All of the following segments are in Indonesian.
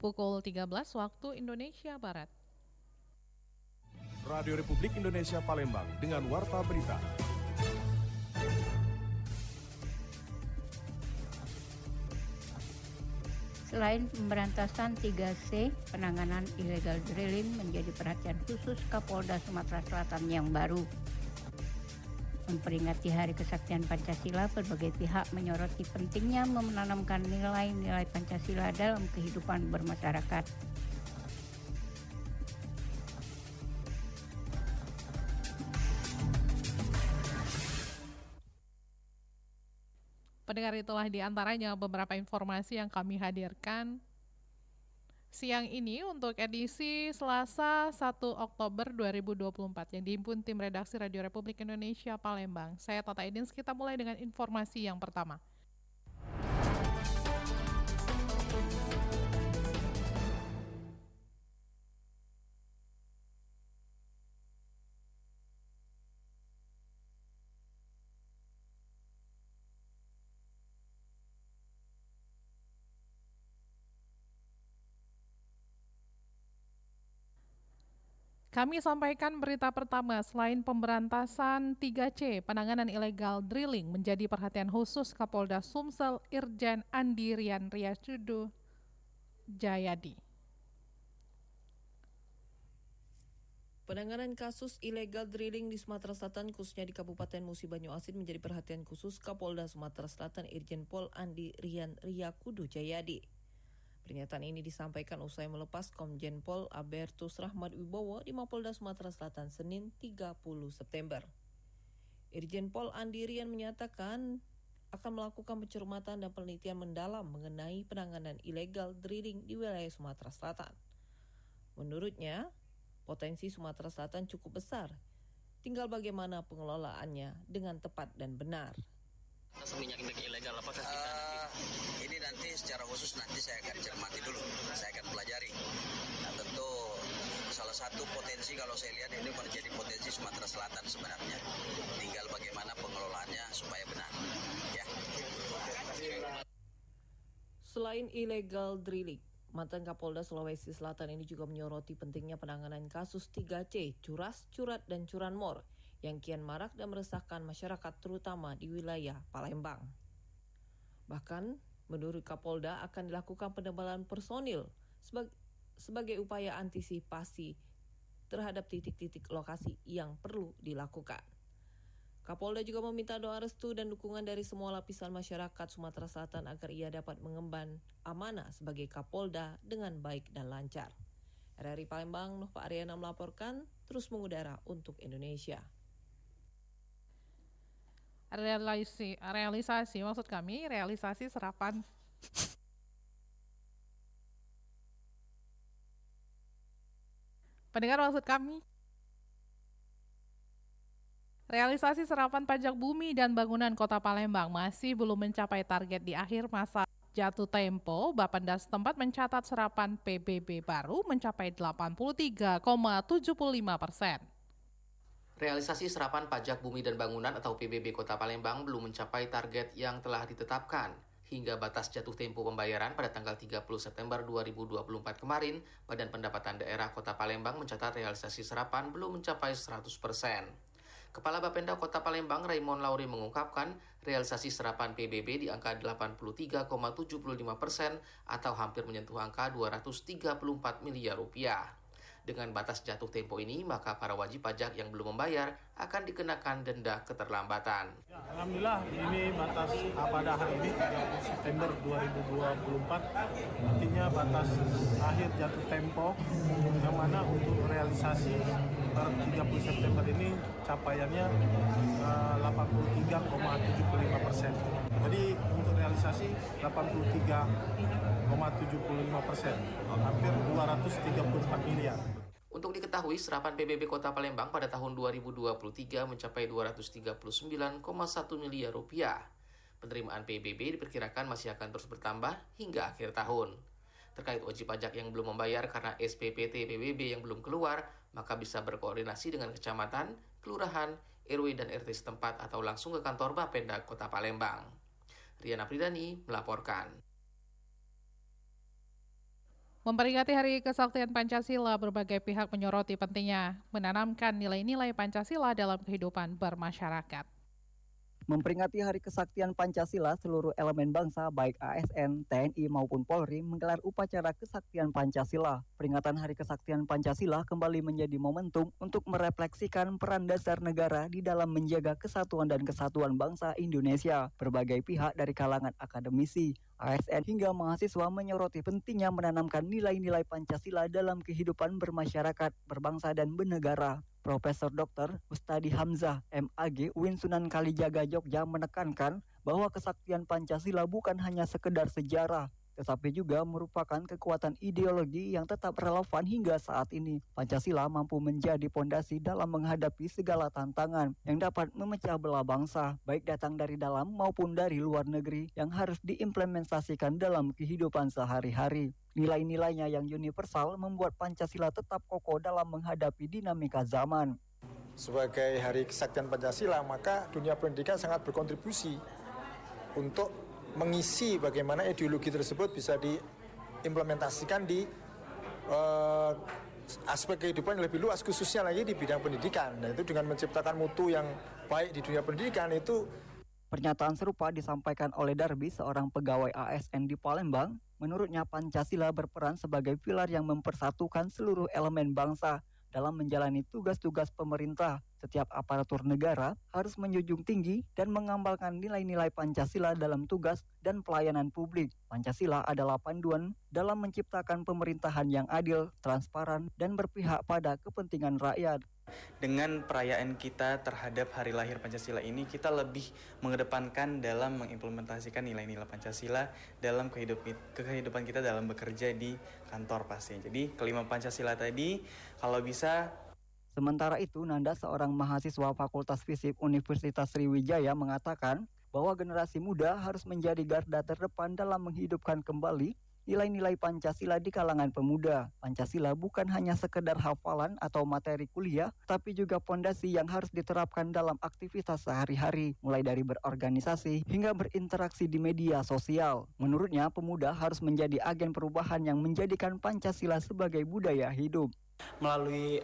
pukul 13 waktu Indonesia Barat. Radio Republik Indonesia Palembang dengan Warta Berita. Selain pemberantasan 3C, penanganan illegal drilling menjadi perhatian khusus Kapolda Sumatera Selatan yang baru. Memperingati Hari Kesaktian Pancasila, berbagai pihak menyoroti pentingnya menanamkan nilai-nilai Pancasila dalam kehidupan bermasyarakat. Pendengar, itulah diantaranya beberapa informasi yang kami hadirkan siang ini untuk edisi Selasa 1 Oktober 2024 yang dihimpun tim redaksi Radio Republik Indonesia Palembang. Saya Tata Edins, kita mulai dengan informasi yang pertama. Kami sampaikan berita pertama, selain pemberantasan 3C, penanganan ilegal drilling menjadi perhatian khusus Kapolda Sumsel Irjen Andi Rian Riyacudu Jayadi. Penanganan kasus ilegal drilling di Sumatera Selatan, khususnya di Kabupaten Musi Banyu Asin, menjadi perhatian khusus Kapolda Sumatera Selatan Irjen Pol Andi Rian Riyacudu Jayadi. Pernyataan ini disampaikan usai melepas Komjen Pol Albertus Rahmat Wibowo di Mapolda Sumatera Selatan Senin 30 September. Irjen Pol Andi Rian menyatakan akan melakukan pencermatan dan penelitian mendalam mengenai penanganan ilegal drilling di wilayah Sumatera Selatan. Menurutnya, potensi Sumatera Selatan cukup besar, tinggal bagaimana pengelolaannya dengan tepat dan benar. Minyak ilegal apakah kita ini nanti secara khusus nanti saya akan cermati dulu, saya akan pelajari. Nah, tentu salah satu potensi kalau saya lihat ini menjadi potensi Sumatera Selatan sebenarnya. Tinggal bagaimana pengelolaannya supaya benar. Ya. Selain illegal drilling, mantan Kapolda Sulawesi Selatan ini juga menyoroti pentingnya penanganan kasus 3C, curas, curat, dan curanmor yang kian marak dan meresahkan masyarakat terutama di wilayah Palembang. Bahkan, menurut Kapolda akan dilakukan penebalan personil sebagai upaya antisipasi terhadap titik-titik lokasi yang perlu dilakukan. Kapolda juga meminta doa restu dan dukungan dari semua lapisan masyarakat Sumatera Selatan agar ia dapat mengemban amanah sebagai Kapolda dengan baik dan lancar. RRI Palembang, Nova Ariana melaporkan, terus mengudara untuk Indonesia. Realisasi serapan pendengar, maksud kami realisasi serapan pajak bumi dan bangunan Kota Palembang masih belum mencapai target di akhir masa jatuh tempo. Bapenda setempat mencatat serapan PBB baru mencapai 83,75%. Realisasi serapan pajak bumi dan bangunan atau PBB Kota Palembang belum mencapai target yang telah ditetapkan. Hingga batas jatuh tempo pembayaran pada tanggal 30 September 2024 kemarin, Badan Pendapatan Daerah Kota Palembang mencatat realisasi serapan belum mencapai 100%. Kepala Bapenda Kota Palembang Raymond Lauri mengungkapkan realisasi serapan PBB di angka 83,75% atau hampir menyentuh angka 234 miliar rupiah. Dengan batas jatuh tempo ini, maka para wajib pajak yang belum membayar akan dikenakan denda keterlambatan. Ya, alhamdulillah ini batas pada hari ini 30 September 2024, artinya batas akhir jatuh tempo, yang mana untuk realisasi per 30 September ini capaiannya 83,75%. Jadi untuk realisasi 83,75%, hampir 234 miliar. Untuk diketahui, serapan PBB Kota Palembang pada tahun 2023 mencapai 239,1 miliar rupiah. Penerimaan PBB diperkirakan masih akan terus bertambah hingga akhir tahun. Terkait wajib pajak yang belum membayar karena SPPT PBB yang belum keluar, maka bisa berkoordinasi dengan kecamatan, kelurahan, RW dan RT setempat atau langsung ke kantor Bapenda Kota Palembang. Riana Pridani melaporkan. Memperingati Hari Kesaktian Pancasila, berbagai pihak menyoroti pentingnya menanamkan nilai-nilai Pancasila dalam kehidupan bermasyarakat. Memperingati Hari Kesaktian Pancasila, seluruh elemen bangsa baik ASN, TNI maupun Polri menggelar upacara Kesaktian Pancasila. Peringatan Hari Kesaktian Pancasila kembali menjadi momentum untuk merefleksikan peran dasar negara di dalam menjaga kesatuan dan kesatuan bangsa Indonesia. Berbagai pihak dari kalangan akademisi, ASN hingga mahasiswa menyoroti pentingnya menanamkan nilai-nilai Pancasila dalam kehidupan bermasyarakat, berbangsa dan bernegara. Profesor Dr. Ustadi Hamzah, MAG, UIN Sunan Kalijaga Jogja menekankan bahwa kesaktian Pancasila bukan hanya sekedar sejarah, tetapi juga merupakan kekuatan ideologi yang tetap relevan hingga saat ini. Pancasila mampu menjadi pondasi dalam menghadapi segala tantangan yang dapat memecah belah bangsa, baik datang dari dalam maupun dari luar negeri, yang harus diimplementasikan dalam kehidupan sehari-hari. Nilai-nilainya yang universal membuat Pancasila tetap kokoh dalam menghadapi dinamika zaman. Sebagai Hari Kesaktian Pancasila, maka dunia pendidikan sangat berkontribusi untuk mengisi bagaimana ideologi tersebut bisa diimplementasikan di aspek kehidupan yang lebih luas, khususnya lagi di bidang pendidikan. Nah, itu dengan menciptakan mutu yang baik di dunia pendidikan itu. Pernyataan serupa disampaikan oleh Darbi, seorang pegawai ASN di Palembang. Menurutnya Pancasila berperan sebagai pilar yang mempersatukan seluruh elemen bangsa dalam menjalani tugas-tugas pemerintah. Setiap aparatur negara harus menjunjung tinggi dan mengamalkan nilai-nilai Pancasila dalam tugas dan pelayanan publik. Pancasila adalah panduan dalam menciptakan pemerintahan yang adil, transparan, dan berpihak pada kepentingan rakyat. Dengan perayaan kita terhadap hari lahir Pancasila ini, kita lebih mengedepankan dalam mengimplementasikan nilai-nilai Pancasila dalam kehidupan kita dalam bekerja di kantor pastinya. Jadi kelima Pancasila tadi kalau bisa. Sementara itu, Nanda, seorang mahasiswa Fakultas Fisip Universitas Sriwijaya, mengatakan bahwa generasi muda harus menjadi garda terdepan dalam menghidupkan kembali nilai-nilai Pancasila di kalangan pemuda. Pancasila bukan hanya sekedar hafalan atau materi kuliah, tapi juga pondasi yang harus diterapkan dalam aktivitas sehari-hari, mulai dari berorganisasi hingga berinteraksi di media sosial. Menurutnya, pemuda harus menjadi agen perubahan yang menjadikan Pancasila sebagai budaya hidup. Melalui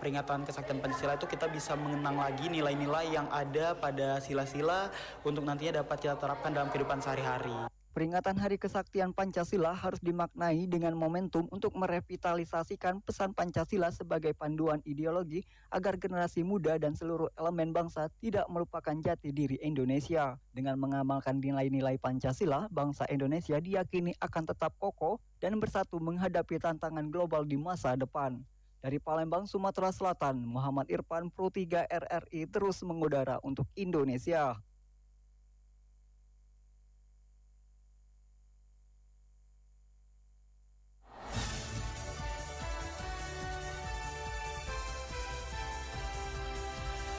peringatan Kesaktian Pancasila itu kita bisa mengenang lagi nilai-nilai yang ada pada sila-sila untuk nantinya dapat kita terapkan dalam kehidupan sehari-hari. Peringatan Hari Kesaktian Pancasila harus dimaknai dengan momentum untuk merevitalisasikan pesan Pancasila sebagai panduan ideologi agar generasi muda dan seluruh elemen bangsa tidak melupakan jati diri Indonesia. Dengan mengamalkan nilai-nilai Pancasila, bangsa Indonesia diyakini akan tetap kokoh dan bersatu menghadapi tantangan global di masa depan. Dari Palembang, Sumatera Selatan, Muhammad Irfan, Pro 3 RRI terus mengudara untuk Indonesia.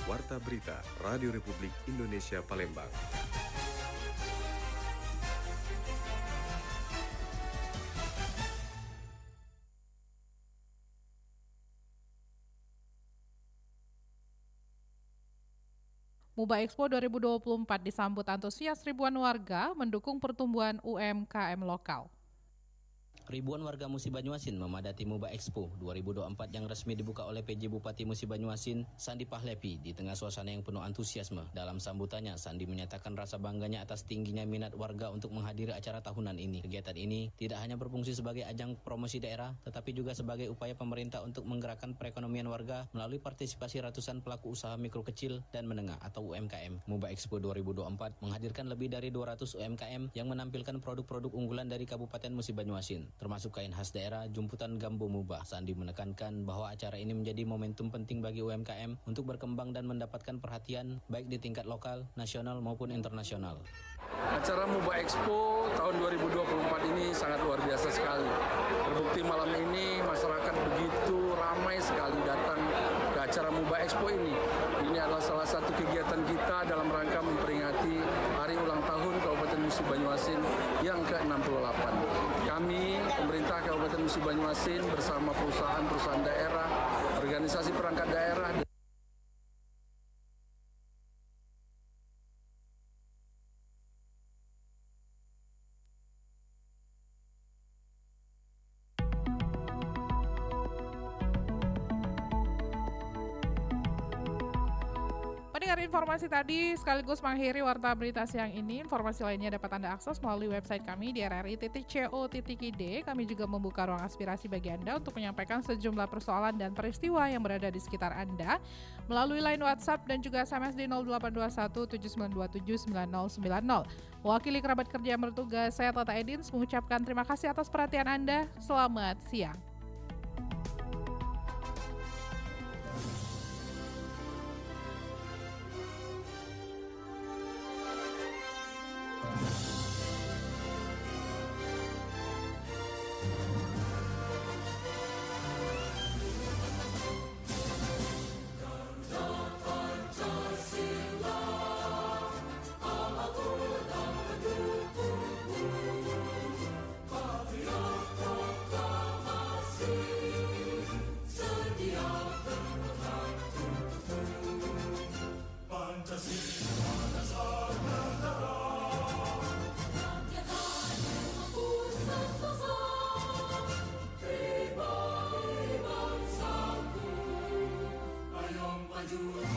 Warta Berita Radio Republik Indonesia Palembang. MUBA Expo 2024 disambut antusias ribuan warga mendukung pertumbuhan UMKM lokal. Ribuan warga Musi Banyuasin memadati MUBA Expo 2024 yang resmi dibuka oleh PJ Bupati Musi Banyuasin, Sandi Pahlepi. Di tengah suasana yang penuh antusiasme, dalam sambutannya, Sandi menyatakan rasa bangganya atas tingginya minat warga untuk menghadiri acara tahunan ini. Kegiatan ini tidak hanya berfungsi sebagai ajang promosi daerah, tetapi juga sebagai upaya pemerintah untuk menggerakkan perekonomian warga melalui partisipasi ratusan pelaku usaha mikro kecil dan menengah atau UMKM. MUBA Expo 2024 menghadirkan lebih dari 200 UMKM yang menampilkan produk-produk unggulan dari Kabupaten Musi Banyuasin, termasuk kain khas daerah jumputan Gambo Muba. Sandi menekankan bahwa acara ini menjadi momentum penting bagi UMKM untuk berkembang dan mendapatkan perhatian baik di tingkat lokal, nasional maupun internasional. Acara MUBA Expo tahun 2024 ini sangat luar biasa sekali. Terbukti malam ini masyarakat begitu ramai sekali datang ke acara MUBA Expo ini. Ini adalah salah satu kegiatan kita dalam rangka memperingati Hari Ulang Tahun Kabupaten Musi Banyuasin yang ke-68. Kami, pemerintah Kabupaten Musi Banyuasin bersama perusahaan-perusahaan daerah, organisasi perangkat daerah, pendengar, informasi tadi sekaligus mengakhiri Warta Berita siang ini. Informasi lainnya dapat Anda akses melalui website kami di rri.co.id. Kami juga membuka ruang aspirasi bagi Anda untuk menyampaikan sejumlah persoalan dan peristiwa yang berada di sekitar Anda melalui line WhatsApp dan juga SMS di 0821 7927 9090. Wakili kerabat kerja yang bertugas, saya Tata Edins mengucapkan terima kasih atas perhatian Anda. Selamat siang. Maju